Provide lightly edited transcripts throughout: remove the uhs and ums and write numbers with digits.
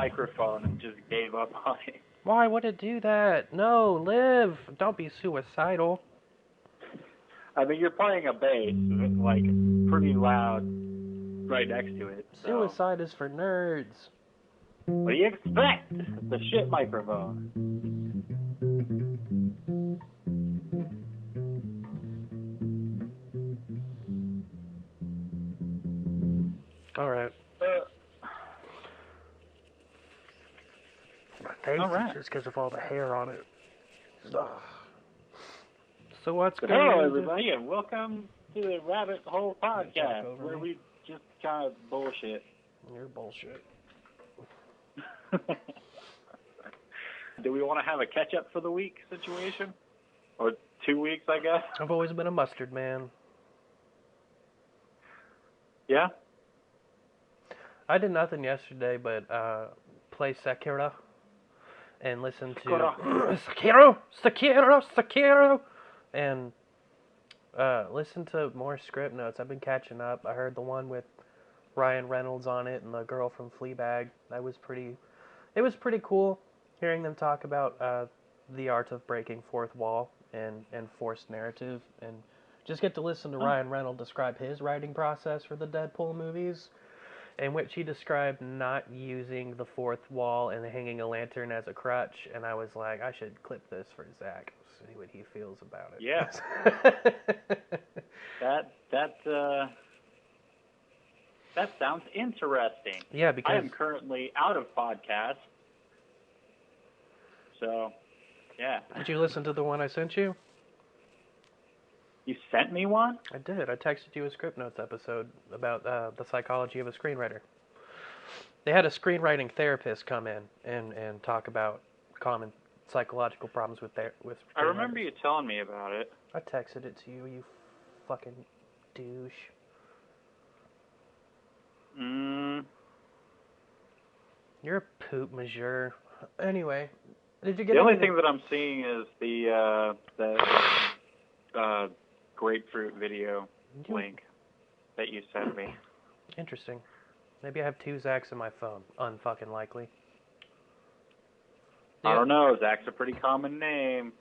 microphone and just gave up on it. Why would it do that? No, live. Don't be suicidal. I mean, you're playing a bass, like, pretty loud right next to it. So. Suicide is for nerds. What do you expect? It's a shit microphone. Alright. My face is just because of all the hair on it. Ugh. So what's going on? Hello, everybody, and welcome to the Rabbithole podcast, where we just kind of bullshit. You're bullshit. Do we want to have a catch-up for the week situation? Or 2 weeks, I guess? I've always been a mustard man. Yeah? I did nothing yesterday but play Sekiro and listen to Sekiro, and listen to more script notes. I've been catching up. I heard the one with Ryan Reynolds on it and the girl from Fleabag. It was pretty cool hearing them talk about the art of breaking fourth wall and forced narrative, and just get to listen to Ryan Reynolds describe his writing process for the Deadpool movies, in which he described not using the fourth wall and hanging a lantern as a crutch, and I was like, I should clip this for Zach, see what he feels about it. Yeah. That sounds interesting. Yeah, because I am currently out of podcasts. So, yeah. Did you listen to the one I sent you? You sent me one? I did. I texted you a script notes episode about the psychology of a screenwriter. They had a screenwriting therapist come in and talk about common psychological problems with I remember you telling me about it. I texted it to you, you fucking douche. You're a poop majeure. Anyway, did you get the only thing that I'm seeing is the grapefruit video link that you sent me. Interesting. Maybe I have two Zachs in my phone. Unfucking likely. I don't know. Zach's a pretty common name.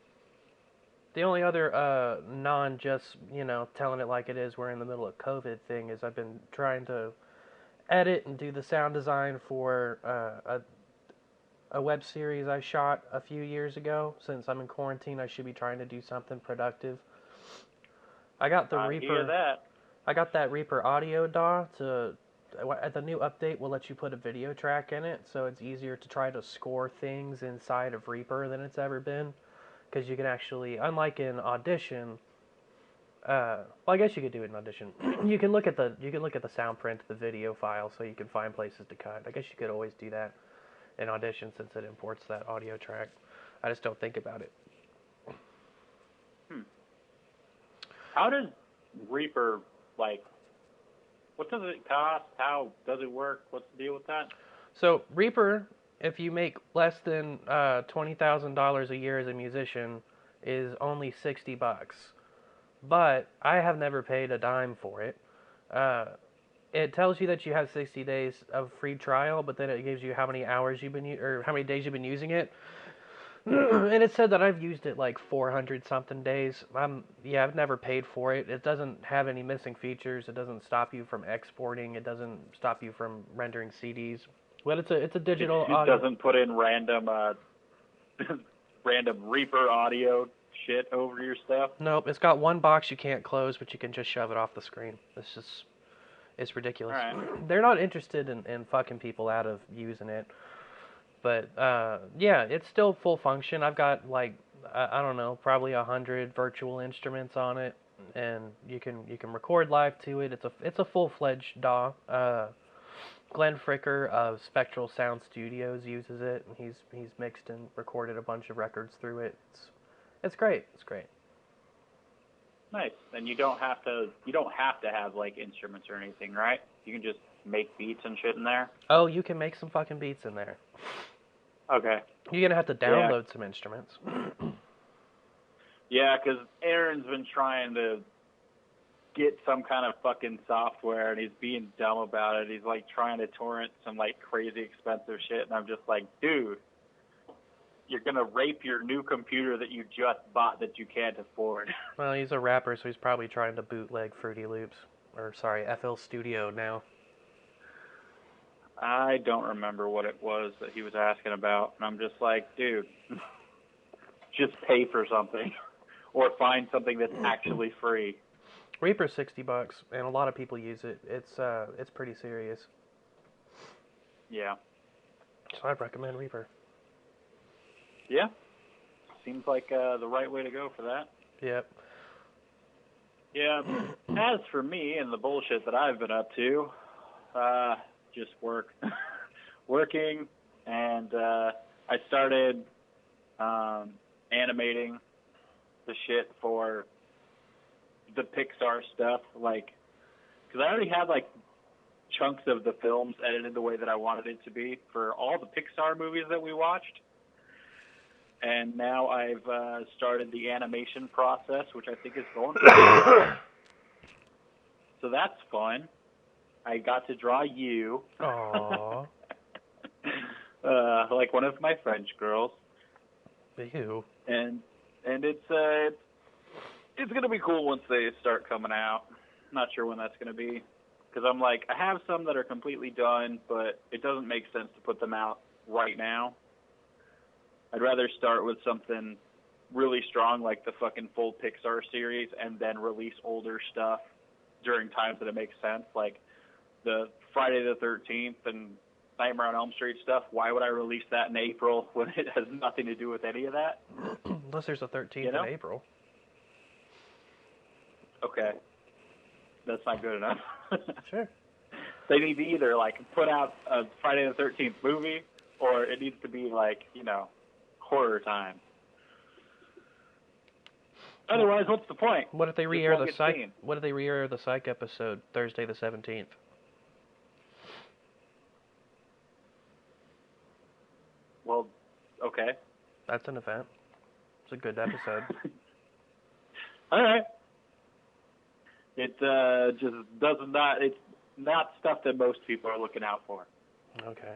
The only other non-just, telling it like it is, we're in the middle of COVID thing, is I've been trying to edit and do the sound design for a web series I shot a few years ago. Since I'm in quarantine, I should be trying to do something productive. I got the Reaper. Hear that. I got that Reaper audio DAW at the new update will let you put a video track in it, so it's easier to try to score things inside of Reaper than it's ever been, because you can actually, unlike in Audition, well, I guess you could do it in Audition. you can look at the sound print of the video file, so you can find places to cut. I guess you could always do that in Audition since it imports that audio track. I just don't think about it. How does Reaper, what does it cost? How does it work? What's the deal with that? So, Reaper, if you make less than $20,000 a year as a musician, is only $60. But I have never paid a dime for it. It tells you that you have 60 days of free trial, but then it gives you how many hours you've been or how many days you've been using it. And it said that I've used it 400 something days. I've never paid for it. It doesn't have any missing features. It doesn't stop you from exporting. It doesn't stop you from rendering CDs. But it's a digital audio. It doesn't put in random Reaper audio shit over your stuff. Nope. It's got one box you can't close, but you can just shove it off the screen. It's ridiculous. Right. They're not interested in fucking people out of using it. But, it's still full function. I've got, I don't know, probably 100 virtual instruments on it, and you can record live to it. It's a full-fledged DAW. Glenn Fricker of Spectral Sound Studios uses it, and he's mixed and recorded a bunch of records through it. It's great. It's great. Nice. And you don't have to have instruments or anything, right? You can just make beats and shit in there. Oh, you can make some fucking beats in there. Okay. You're gonna have to download some instruments. Yeah, because Aaron's been trying to get some kind of fucking software, and he's being dumb about it. He's like trying to torrent some like crazy expensive shit, and I'm just like, dude, you're gonna rape your new computer that you just bought that you can't afford. Well, he's a rapper, so he's probably trying to bootleg Fruity Loops. Or, sorry, FL Studio now. I don't remember what it was that he was asking about, and I'm just like, dude, just pay for something. Or find something that's actually free. Reaper's $60, and a lot of people use it. It's pretty serious. Yeah. So I'd recommend Reaper. Yeah. Seems like the right way to go for that. Yep. Yeah. As for me and the bullshit that I've been up to, just work. Working, and I started animating the shit for the Pixar stuff, like, because I already had like chunks of the films edited the way that I wanted it to be for all the Pixar movies that we watched, and now I've started the animation process, which I think is going pretty well. So that's fun. I got to draw you. Aww. Like one of my French girls. Ew. And it's gonna be cool once they start coming out. Not sure when that's gonna be, because I'm like, I have some that are completely done, but it doesn't make sense to put them out right now. I'd rather start with something really strong, like the fucking full Pixar series, and then release older stuff during times that it makes sense, like the Friday the 13th and Nightmare on Elm Street stuff. Why would I release that in April when it has nothing to do with any of that? Unless there's a 13th in April. Okay. That's not good enough. Sure. They need to either, like, put out a Friday the 13th movie, or it needs to be, like, you know, horror time. Otherwise, what's the point? What if they re-air the Psych? What if they re-air the Psych episode Thursday the 17th? Well, okay. That's an event. It's a good episode. All right. It just it's not stuff that most people are looking out for. Okay.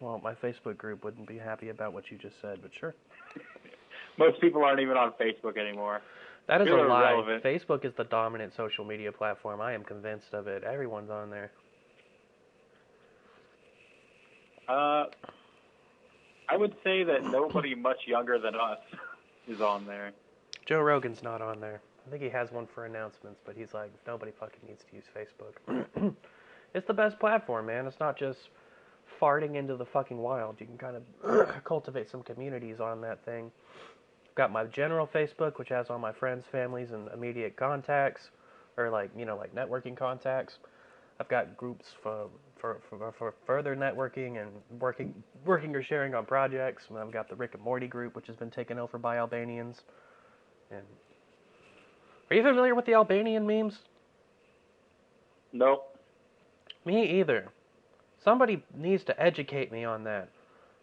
Well, my Facebook group wouldn't be happy about what you just said, but sure. Most people aren't even on Facebook anymore. That is a lie. Irrelevant. Facebook is the dominant social media platform. I am convinced of it. Everyone's on there. I would say that nobody much younger than us is on there. Joe Rogan's not on there. I think he has one for announcements, but he's like, nobody fucking needs to use Facebook. It's the best platform, man. It's not just farting into the fucking wild. You can kind of cultivate some communities on that thing. Got my general Facebook, which has all my friends, families, and immediate contacts, or like, you know, like networking contacts. I've got groups for further networking and working or sharing on projects. And I've got the Rick and Morty group, which has been taken over by Albanians. And are you familiar with the Albanian memes? Nope. Me either. Somebody needs to educate me on that.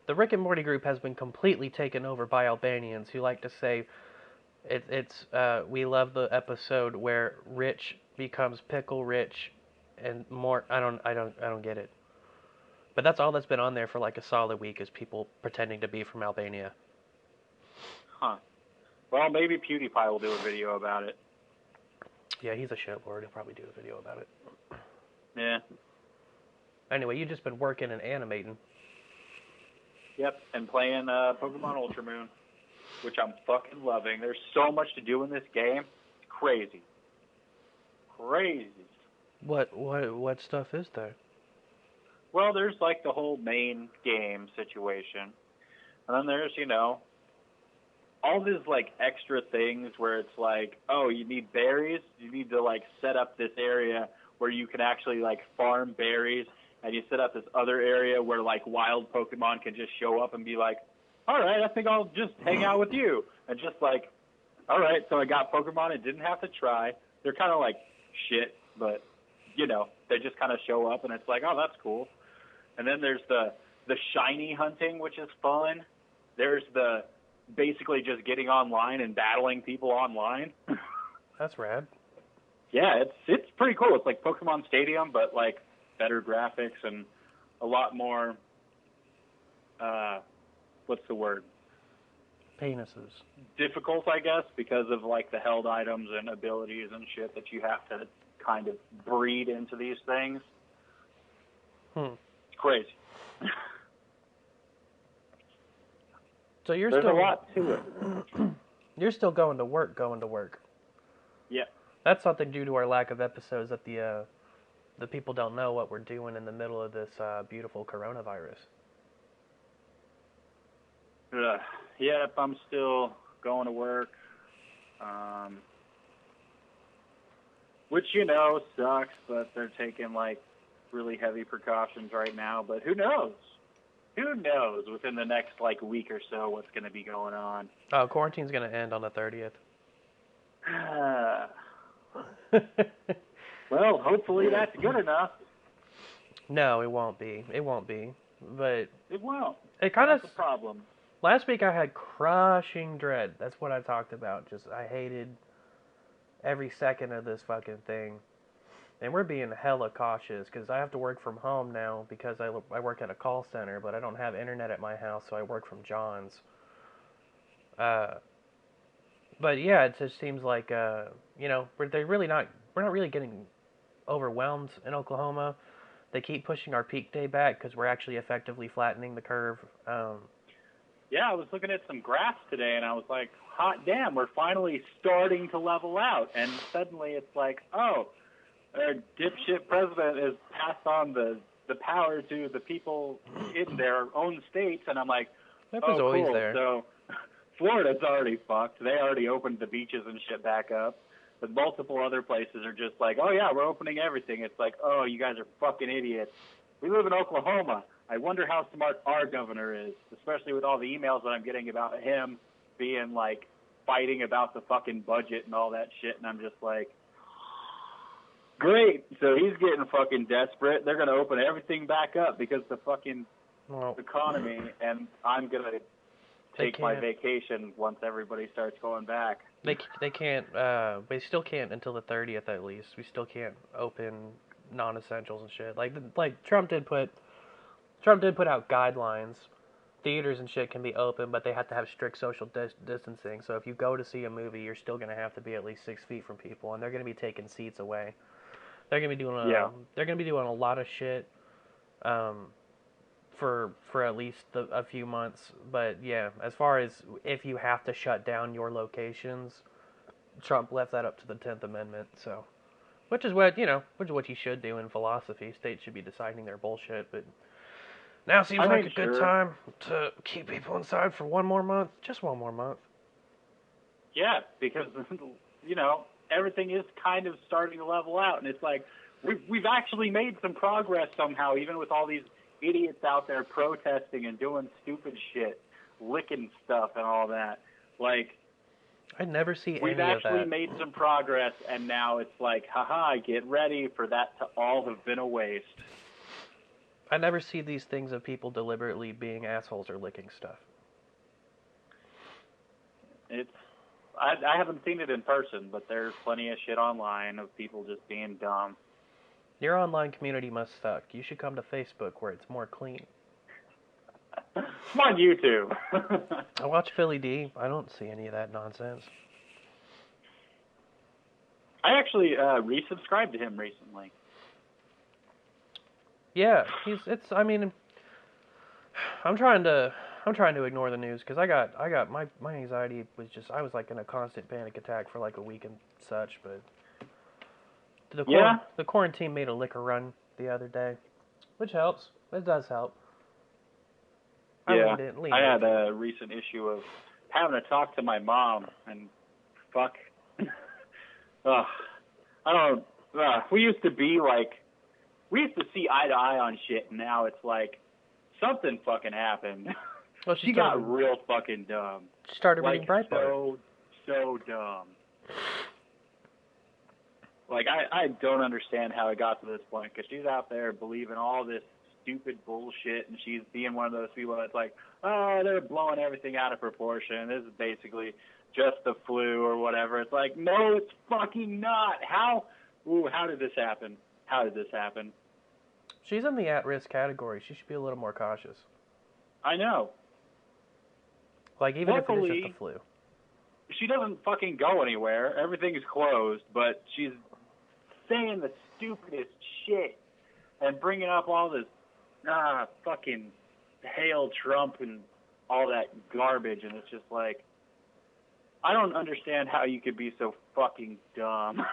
The Rick and Morty group has been completely taken over by Albanians who like to say we love the episode where Rich becomes Pickle Rich and more. I don't get it. But that's all that's been on there for like a solid week is people pretending to be from Albania. Huh. Well, maybe PewDiePie will do a video about it. Yeah, he's a shitlord. He'll probably do a video about it. Yeah. Anyway, you've just been working and animating. Yep, and playing Pokemon Ultra Moon, which I'm fucking loving. There's so much to do in this game. It's crazy. Crazy. What stuff is there? Well, there's like the whole main game situation. And then there's, you know, all these like extra things where it's like, oh, you need berries. You need to like set up this area where you can actually like farm berries. And you set up this other area where, like, wild Pokemon can just show up and be like, all right, I think I'll just hang out with you. And just like, all right, so I got Pokemon and didn't have to try. They're kind of like shit, but, you know, they just kind of show up and it's like, oh, that's cool. And then there's the shiny hunting, which is fun. There's the basically just getting online and battling people online. That's rad. Yeah, it's pretty cool. It's like Pokemon Stadium, but like better graphics and a lot more. What's the word? Penises. Difficult, I guess, because of like the held items and abilities and shit that you have to kind of breed into these things. It's crazy. So There's a lot to it. You're still going to work. Yeah. That's something due to our lack of episodes that the people don't know what we're doing in the middle of this beautiful coronavirus. Yep, I'm still going to work. Which, sucks, but they're taking, like, really heavy precautions right now. But who knows? Who knows within the next, like, week or so what's going to be going on. Oh, quarantine's going to end on the 30th. Well, hopefully that's good enough. No, it won't be. But it won't. It kind of. That's the problem. Last week I had crushing dread. That's what I talked about. Just I hated every second of this fucking thing. And we're being hella cautious because I have to work from home now because I work at a call center, but I don't have internet at my house, so I work from John's. But yeah, it just seems like we're not really getting overwhelmed in Oklahoma. They keep pushing our peak day back because we're actually effectively flattening the curve. Yeah, I was looking at some graphs today, and I was like, hot damn, we're finally starting to level out. And suddenly it's like, oh, our dipshit president has passed on the power to the people in their own states. And I'm like, that was always cool. there. So Florida's already fucked. They already opened the beaches and shit back up. But multiple other places are just like, oh, yeah, we're opening everything. It's like, oh, you guys are fucking idiots. We live in Oklahoma. I wonder how smart our governor is, especially with all the emails that I'm getting about him being, like, fighting about the fucking budget and all that shit. And I'm just like, great. So he's getting fucking desperate. They're going to open everything back up because the fucking economy, and I'm going to take my vacation once everybody starts going back. They can't, they still can't until the 30th at least. We still can't open non-essentials and shit. Like Trump did put out guidelines. Theaters and shit can be open, but they have to have strict social distancing. So if you go to see a movie, you're still going to have to be at least 6 feet from people, and they're going to be taking seats away. They're going to be doing a lot of shit for at least a few months. But yeah, as far as if you have to shut down your locations, Trump left that up to the 10th Amendment. So, which is what you should do in philosophy. States should be deciding their bullshit, but now seems like a good time to keep people inside for one more month. Just one more month. Yeah, because everything is kind of starting to level out, and it's like we've actually made some progress somehow, even with all these idiots out there protesting and doing stupid shit, licking stuff and all that. Like, I never see any of that. We've actually made some progress, and now it's like, haha, get ready for that to all have been a waste. I never see these things of people deliberately being assholes or licking stuff. I haven't seen it in person, but there's plenty of shit online of people just being dumb. Your online community must suck. You should come to Facebook where it's more clean. I'm on YouTube. I watch Philly D. I don't see any of that nonsense. I actually resubscribed to him recently. Yeah, I'm trying to ignore the news because I got my anxiety was just, I was like in a constant panic attack for like a week and such, but the quarantine made a liquor run the other day, which helps. It does help. I had a recent issue of having to talk to my mom, and fuck, we used to be like, we used to see eye to eye on shit, and now it's like, something fucking happened. Well, she got real fucking dumb. She started reading Breitbart. So dumb. Like, I don't understand how it got to this point, because she's out there believing all this stupid bullshit, and she's being one of those people that's like, oh, they're blowing everything out of proportion. This is basically just the flu or whatever. It's like, no, it's fucking not. How ooh, how did this happen? How did this happen? She's in the at-risk category. She should be a little more cautious. I know. Like, even if it is Luckily, just the flu. she doesn't fucking go anywhere. Everything is closed, but she's saying the stupidest shit and bringing up all this, fucking hail Trump and all that garbage, and it's just like, I don't understand how you could be so fucking dumb.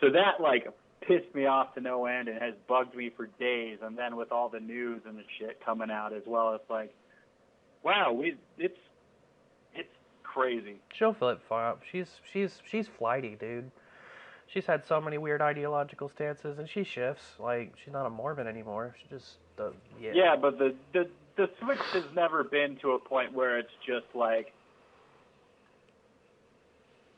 So that, like, pissed me off to no end and has bugged me for days, and then with all the news and the shit coming out as well, it's like, wow, it's crazy. She'll flip-flop. She's flighty, dude. She's had so many weird ideological stances, and she shifts. Like, she's not a Mormon anymore. She just, yeah. Yeah, but the switch has never been to a point where it's just like,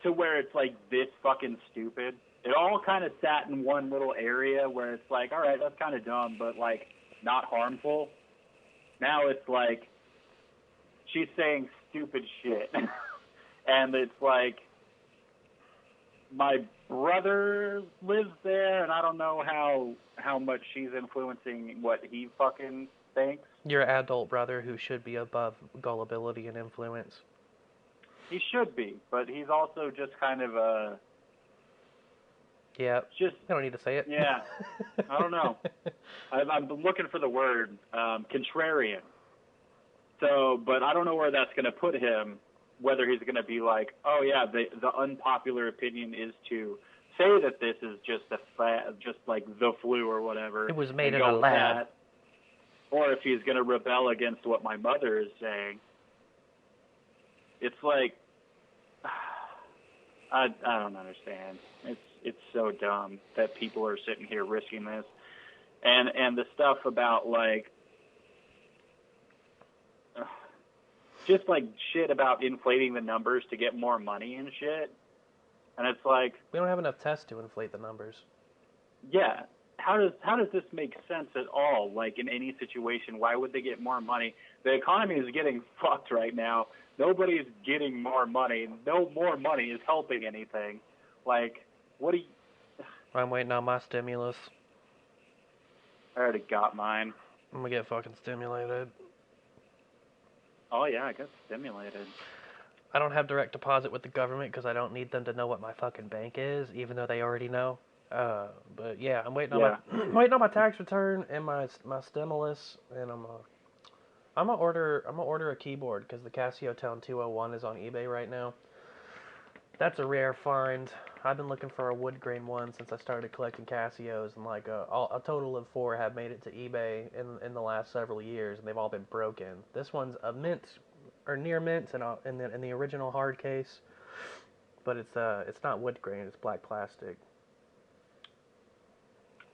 to where it's like this fucking stupid. It all kind of sat in one little area where it's like, all right, that's kind of dumb, but like not harmful. Now it's like she's saying stupid shit. And it's like, my brother lives there, and I don't know how much she's influencing what he fucking thinks. Your adult brother who should be above gullibility and influence. He should be, but he's also just kind of a... Yeah, just, I don't need to say it. Yeah, I don't know. I'm looking for the word, contrarian. So, but I don't know where that's going to put him, whether he's going to be like, oh yeah, the unpopular opinion is to say that this is just just like the flu or whatever. It was made in a lab. Or if he's going to rebel against what my mother is saying. It's like, I don't understand. It's so dumb that people are sitting here risking this. And the stuff about like, just like shit about inflating the numbers to get more money and shit. And it's like, we don't have enough tests to inflate the numbers. Yeah. How does this make sense at all? Like, in any situation, why would they get more money? The economy is getting fucked right now. Nobody's getting more money. No more money is helping anything. Like, what do you... I'm waiting on my stimulus. I already got mine. I'm gonna get fucking stimulated. Oh yeah, I got stimulated. I don't have direct deposit with the government because I don't need them to know what my fucking bank is, even though they already know. But yeah, I'm waiting on my tax return and my stimulus, and I'm gonna order a keyboard because the Casio Tone 201 is on eBay right now. That's a rare find. I've been looking for a wood grain one since I started collecting Casios, and like a total of 4 have made it to eBay in the last several years, and they've all been broken. This one's a mint or near mint in the original hard case, but it's not wood grain. It's black plastic.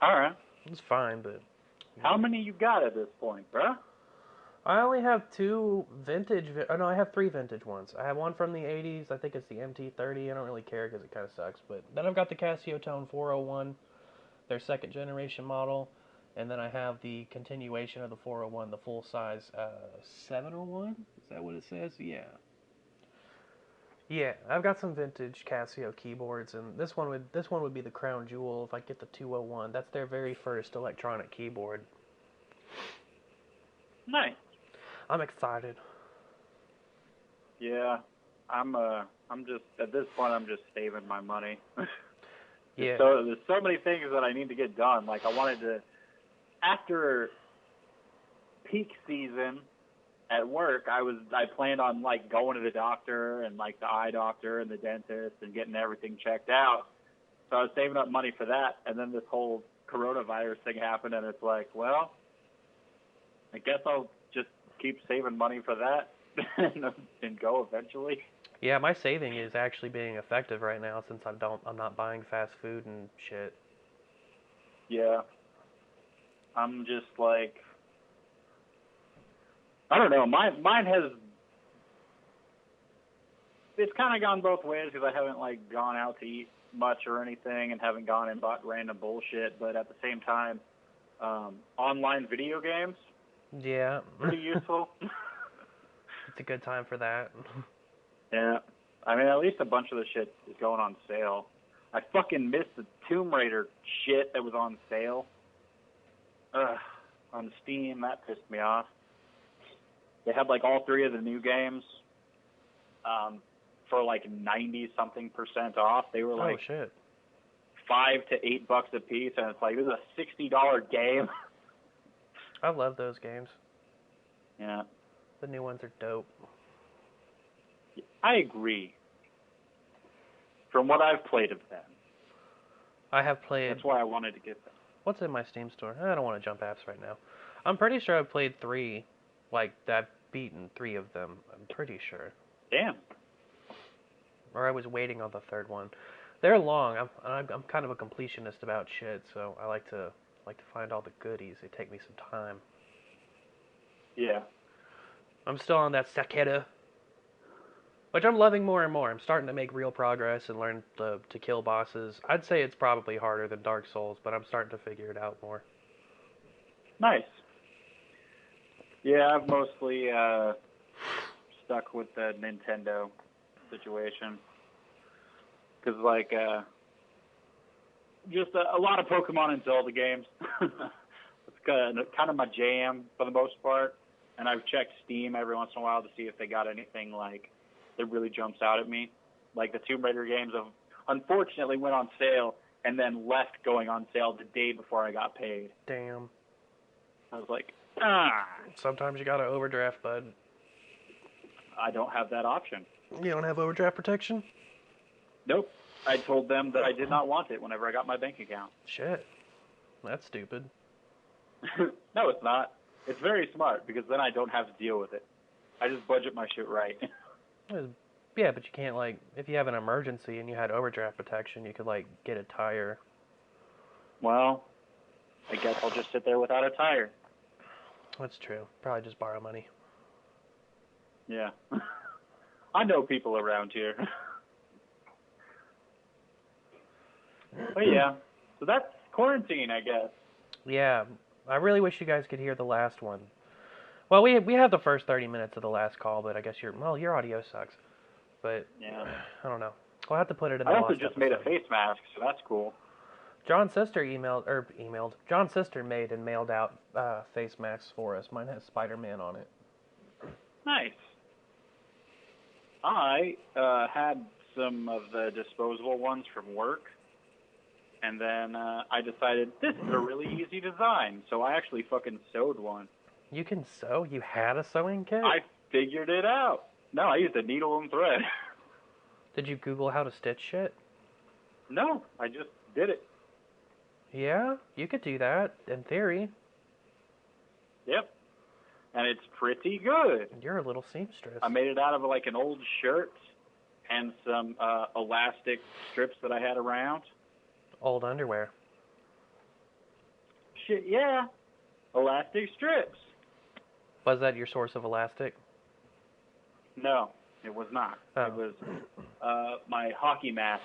All right. It's fine, but... How many you got at this point, bruh? I only have 2 vintage... no, I have 3 vintage ones. I have one from the 80s. I think it's the MT30. I don't really care because it kind of sucks. But then I've got the Casio Tone 401, their second generation model. And then I have the continuation of the 401, the full-size 701? Is that what it says? Yeah. Yeah, I've got some vintage Casio keyboards, and this one would be the crown jewel if I get the 201. That's their very first electronic keyboard. Nice. I'm excited. Yeah, I'm just at this point I'm just saving my money. Yeah. So there's so many things that I need to get done. Like, I wanted to, after peak season at work, I planned on like going to the doctor and like the eye doctor and the dentist and getting everything checked out. So I was saving up money for that, and then this whole coronavirus thing happened, and it's like, well, I guess I'll just keep saving money for that and go eventually. Yeah, my saving is actually being effective right now since I'm not buying fast food and shit. Yeah. I'm just like, I don't know. Mine has, it's kind of gone both ways because I haven't like gone out to eat much or anything and haven't gone and bought random bullshit. But at the same time, online video games, yeah, pretty useful. It's a good time for that. Yeah. I mean, at least a bunch of the shit is going on sale. I fucking missed the Tomb Raider shit that was on sale. On Steam, that pissed me off. They had like all 3 of the new games for like 90-something% off. They were like oh shit, $5 to $8 a piece, and it's like, this is a $60 game. I love those games. Yeah, The new ones are dope. I agree. From what I've played of them, I have played. that's why I wanted to get them. What's in my Steam store? I don't want to jump apps right now. I'm pretty sure I've played 3. Like, I've beaten 3 of them. I'm pretty sure. Damn. Or I was waiting on the 3rd one. They're long. I'm kind of a completionist about shit, so I like to find all the goodies. They take me some time. Yeah. I'm still on that Saketa, which I'm loving more and more. I'm starting to make real progress and learn to kill bosses. I'd say it's probably harder than Dark Souls, but I'm starting to figure it out more. Nice. Yeah, I've mostly stuck with the Nintendo situation. Because, like, just a lot of Pokemon and Zelda games. It's kind of my jam for the most part. And I've checked Steam every once in a while to see if they got anything, like, that really jumps out at me. Like, the Tomb Raider games have unfortunately went on sale and then left going on sale the day before I got paid. Damn. I was like, Sometimes you gotta overdraft, bud. I don't have that option. You don't have overdraft protection? Nope. I told them that I did not want it whenever I got my bank account. Shit. That's stupid. No, it's not. It's very smart because then I don't have to deal with it. I just budget my shit right. Yeah, but you can't, like, if you have an emergency and you had overdraft protection, you could, like, get a tire. Well, I guess I'll just sit there without a tire. That's true. Probably just borrow money. Yeah. I know people around here. But yeah, so that's quarantine, I guess. Yeah, I really wish you guys could hear the last one. Well, we have the first 30 minutes of the last call, but I guess your audio sucks. But Yeah. I don't know. We'll have to put it in the I also lost just episode. made a face mask, so that's cool. John's sister John's sister made and mailed out face masks for us. Mine has Spider-Man on it. Nice. I had some of the disposable ones from work, and then I decided this is a really easy design, so I actually fucking sewed one. You can sew? You had a sewing kit? I figured it out. No, I used a needle and thread. Did you Google how to stitch shit? No, I just did it. Yeah, you could do that, in theory. Yep. And it's pretty good. You're a little seamstress. I made it out of like an old shirt and some elastic strips that I had around. Old underwear. Shit, yeah. Elastic strips. Was that your source of elastic? No, it was not. Oh. It was my hockey mask.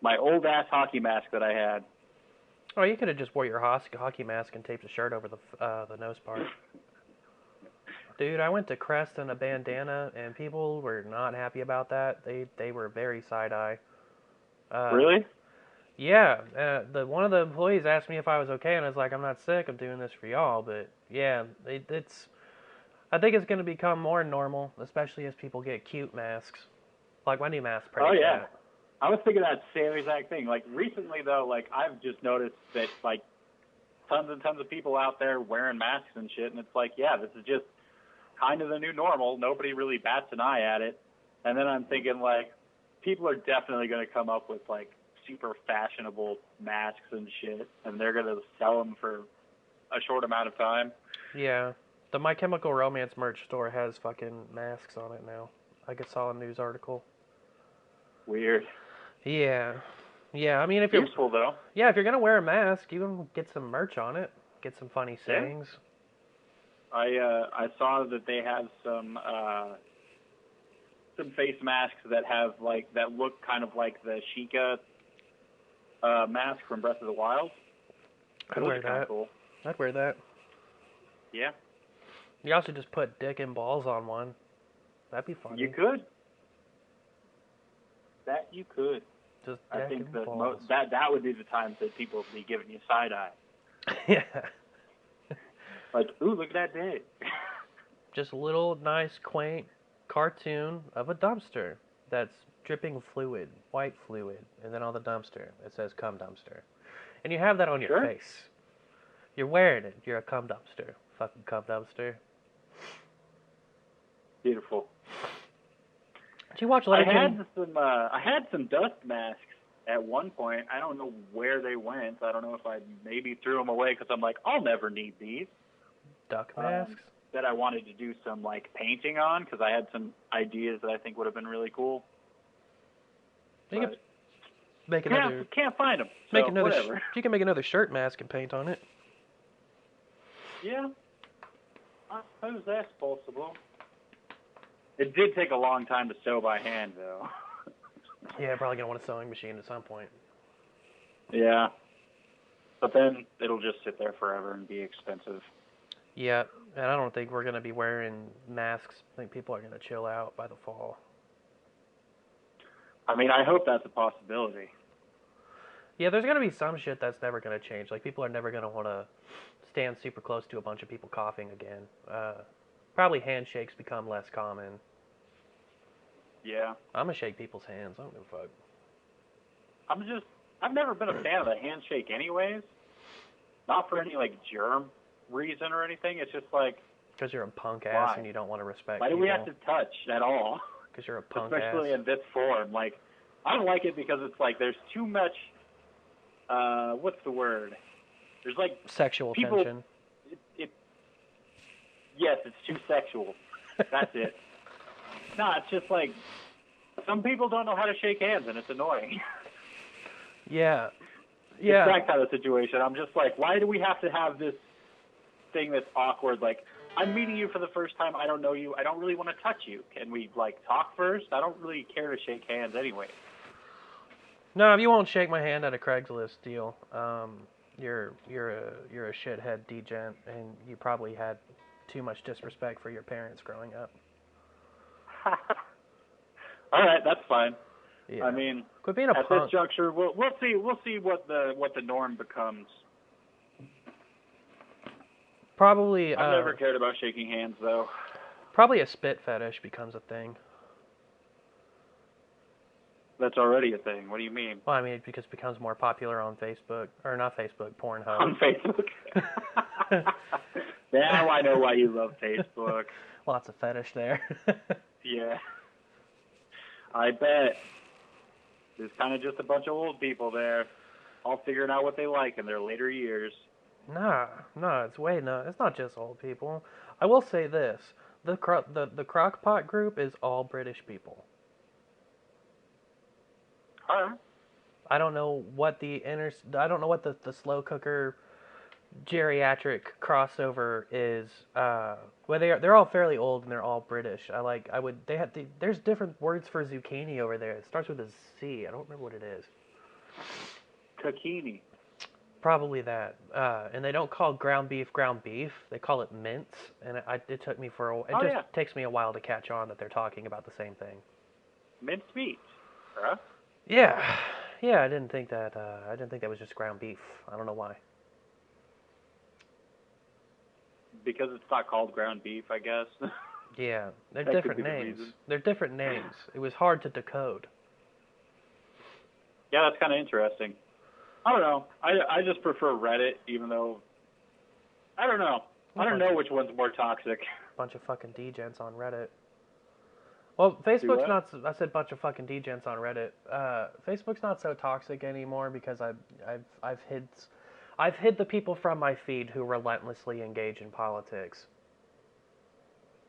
My old-ass hockey mask that I had. Oh, you could have just wore your hockey mask and taped a shirt over the nose part. Dude, I went to Crest in a bandana, and people were not happy about that. They were very side-eye. Really? Yeah. One of the employees asked me if I was okay, and I was like, I'm not sick. I'm doing this for y'all. But, yeah, I think it's going to become more normal, especially as people get cute masks. Like my new mask. Oh, yeah. I was thinking that same exact thing. Like, recently, though, like, I've just noticed that, like, tons and tons of people out there wearing masks and shit, and it's like, yeah, this is just kind of the new normal. Nobody really bats an eye at it. And then I'm thinking, like, people are definitely going to come up with, like, super fashionable masks and shit, and they're going to sell them for a short amount of time. Yeah. The My Chemical Romance merch store has fucking masks on it now. I just saw a news article. Weird. Yeah. Yeah, I mean, if you're... Useful, though. Yeah, if you're going to wear a mask, you can get some merch on it. Get some funny sayings. Yeah. I saw that they have some face masks that have, like, that look kind of like the Sheikah mask from Breath of the Wild. I'd wear that. Cool. I'd wear that. Yeah. You also just put dick and balls on one. That'd be funny. You could. That you could. Just I think that balls. that would be the times that people would be giving you side eye. Yeah. Like, ooh, look at that day. Just a little nice, quaint cartoon of a dumpster that's dripping fluid, white fluid, and then on the dumpster it says "cum dumpster," and you have that on your Sure. face. You're wearing it. You're a cum dumpster. Fucking cum dumpster. Beautiful. Did you watch I Legend? had some dust masks at one point. I don't know where they went. I don't know if I maybe threw them away because I'm like, I'll never need these. Duck masks? That I wanted to do some like painting on because I had some ideas that I think would have been really cool. You can make another. Can't find them. Make so another. Whatever. You can make another shirt mask and paint on it. Yeah. I suppose that's possible. It did take a long time to sew by hand, though. Yeah, probably gonna want a sewing machine at some point. Yeah. But then it'll just sit there forever and be expensive. Yeah, and I don't think we're gonna be wearing masks. I think people are gonna chill out by the fall. I mean, I hope that's a possibility. Yeah, there's gonna be some shit that's never gonna change. Like people are never gonna want to stand super close to a bunch of people coughing again. Probably handshakes become less common. Yeah. I'm gonna shake people's hands. I don't give a fuck. I've never been a fan of the handshake anyways. Not for any, like, germ reason or anything. It's just like... Because you're a punk ass why? and you don't want to respect Why do people. we have to touch at all? Because you're a punk Especially ass. in this form. Like, I don't like it because it's like there's too much... what's the word? There's, like... Sexual people, tension. Yes, it's too sexual. That's it. No, it's just like... Some people don't know how to shake hands, and it's annoying. Yeah. It's that kind of situation. I'm just like, why do we have to have this thing that's awkward? Like, I'm meeting you for the first time. I don't know you. I don't really want to touch you. Can we, like, talk first? I don't really care to shake hands anyway. No, if you won't shake my hand at a Craigslist deal, you're a shithead degent, and you probably had too much disrespect for your parents growing up. All right, that's fine. Yeah. I mean, quit being a at punk. this juncture, we'll see what the norm becomes. Probably. I've never cared about shaking hands, though. Probably a spit fetish becomes a thing. That's already a thing. What do you mean? Well, I mean, because it becomes more popular on Facebook, or not Facebook, Pornhub. On Facebook. Now I know why you love Facebook. Lots of fetish there. Yeah. I bet. There's kind of just a bunch of old people there, all figuring out what they like in their later years. Nah, it's not just old people. I will say this: the Crockpot group is all British people. All right. I don't know what the slow cooker geriatric crossover is. Well, they're all fairly old and they're all British. There's different words for zucchini over there. It starts with a Z. I don't remember what it is. Zucchini. Probably that. And they don't call ground beef. They call it mince. And it took me takes me a while to catch on that they're talking about the same thing. Minced meat, huh? Yeah. I didn't think that was just ground beef. I don't know why. Because it's not called ground beef, I guess. Yeah, they're different names. They're different names. It was hard to decode. Yeah, that's kind of interesting. I don't know. I just prefer Reddit, even though... I don't know. I don't know which one's more toxic. Bunch of fucking degents on Reddit. Well, Facebook's not... I said bunch of fucking degents on Reddit. Facebook's not so toxic anymore because I've hid the people from my feed who relentlessly engage in politics.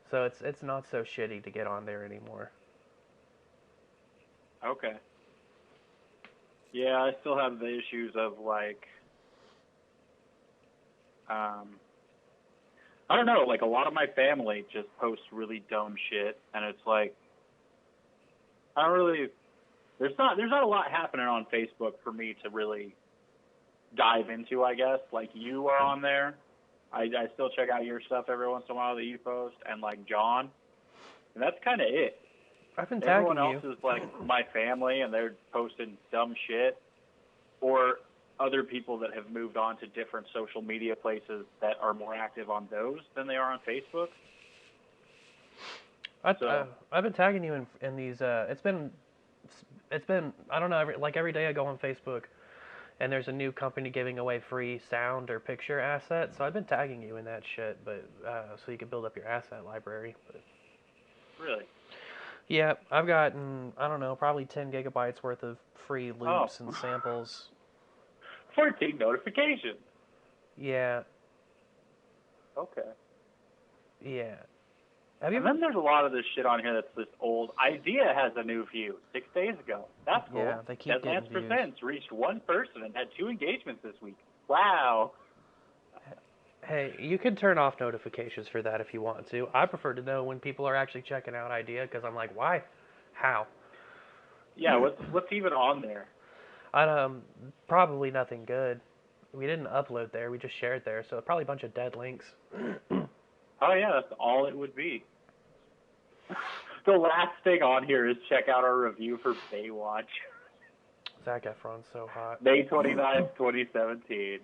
So it's not so shitty to get on there anymore. Okay. Yeah, I still have the issues of, like, I don't know, like, a lot of my family just posts really dumb shit, and it's like, there's not a lot happening on Facebook for me to really dive into, I guess. Like, you are on there. I still check out your stuff every once in a while that you post, and, like, John. And that's kind of it. I've been Everyone tagging else you. is like my family, and they're posting dumb shit, or other people that have moved on to different social media places that are more active on those than they are on Facebook. I've been tagging you in these. It's been I don't know. Every day I go on Facebook, and there's a new company giving away free sound or picture assets. So I've been tagging you in that shit, but so you can build up your asset library. But Really? yeah, I've gotten, I don't know, probably 10 gigabytes worth of free loops and samples. 14 notifications. Yeah. Okay. Yeah. And then there's a lot of this shit on here that's this old. Idea has a new view 6 days ago. That's cool. Yeah, they keep getting Deadlands views. Presents reached one person and had 2 engagements this week. Wow. Hey, you can turn off notifications for that if you want to. I prefer to know when people are actually checking out Idea because I'm like, why? How? Yeah, what's even on there? Probably nothing good. We didn't upload there. We just shared there, so probably a bunch of dead links. Oh yeah, that's all it would be. The last thing on here is check out our review for Baywatch. Zac Efron's so hot. May 29th, 2017.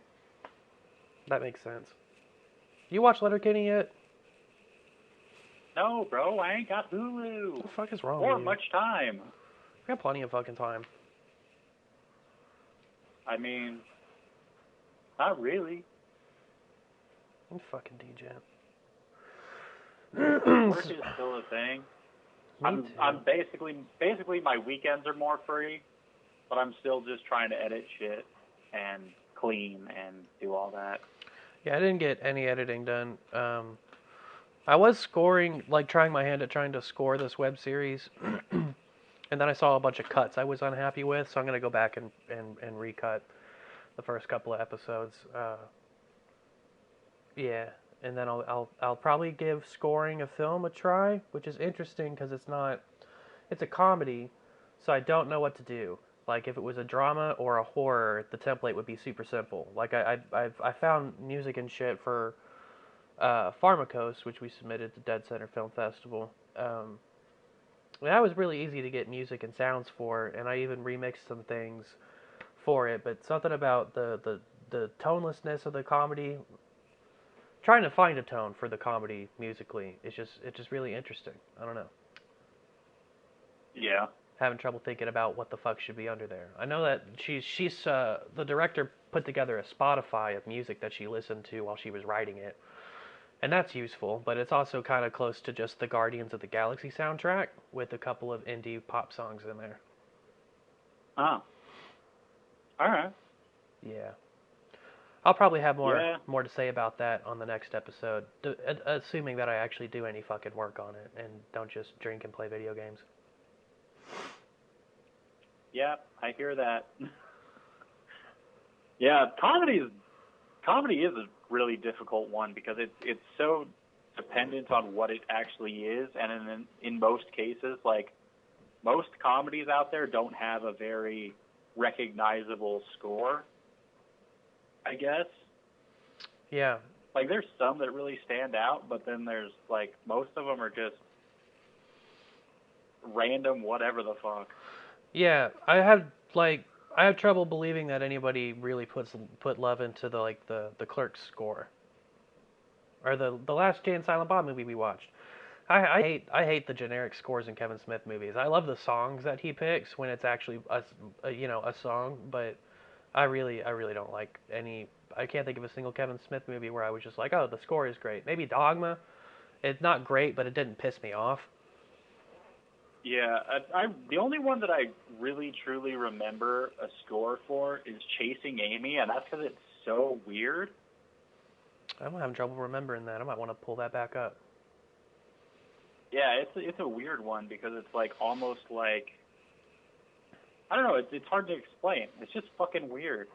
That makes sense. You watch Letterkenny yet? No, bro, I ain't got Hulu. What the fuck is wrong Or with you? much time. We got plenty of fucking time. I mean, not really. I'm fucking DJ. Work is still a thing. Me too. I'm basically my weekends are more free, but I'm still just trying to edit shit and clean and do all that. Yeah, I didn't get any editing done. I was scoring, like trying my hand at trying to score this web series, and then I saw a bunch of cuts I was unhappy with, so I'm gonna go back and recut the first couple of episodes. Yeah, and then I'll probably give scoring a film a try, which is interesting because it's a comedy, so I don't know what to do. Like if it was a drama or a horror, the template would be super simple. Like I found music and shit for Pharmacos, which we submitted to Dead Center Film Festival. That was really easy to get music and sounds for, and I even remixed some things for it. But something about the tonelessness of the comedy, trying to find a tone for the comedy musically, it's just really interesting. I don't know. Yeah. Having trouble thinking about what the fuck should be under there. I know that she's the director put together a Spotify of music that she listened to while she was writing it, and that's useful. But it's also kind of close to just the Guardians of the Galaxy soundtrack with a couple of indie pop songs in there. Oh. All right. Yeah. I'll probably have more to say about that on the next episode, assuming that I actually do any fucking work on it and don't just drink and play video games. Yeah, I hear that. Yeah, comedy is a really difficult one because it's so dependent on what it actually is, and in most cases, like most comedies out there don't have a very recognizable score, I guess. Yeah. Like there's some that really stand out, but then there's like most of them are just random whatever the fuck. Yeah, I have trouble believing that anybody really put love into the Clerks score, or the last Jay and Silent Bob movie we watched. I hate the generic scores in Kevin Smith movies. I love the songs that he picks when it's actually a song, but I really don't like any. I can't think of a single Kevin Smith movie where I was just like, oh, the score is great. Maybe Dogma, it's not great, but it didn't piss me off. Yeah, the only one that I really truly remember a score for is Chasing Amy, and that's because it's so weird. I'm having trouble remembering that. I might want to pull that back up. Yeah, it's a weird one because it's like almost like, I don't know, it's hard to explain. It's just fucking weird.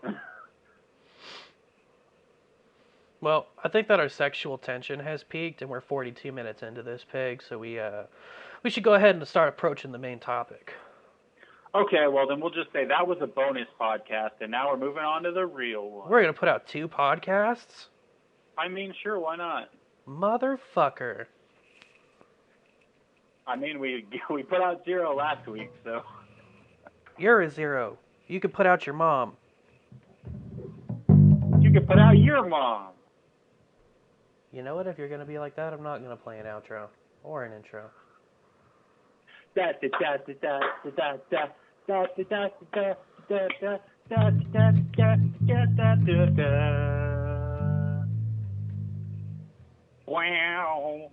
Well, I think that our sexual tension has peaked, and we're 42 minutes into this, Pig, so we should go ahead and start approaching the main topic. Okay, well, then we'll just say that was a bonus podcast, and now we're moving on to the real one. We're going to put out 2 podcasts? I mean, sure, why not? Motherfucker. I mean, we put out 0 last week, so. You're a 0. You could put out your mom. You could put out your mom. You know what? If you're gonna be like that, I'm not gonna play an outro or an intro. Wow.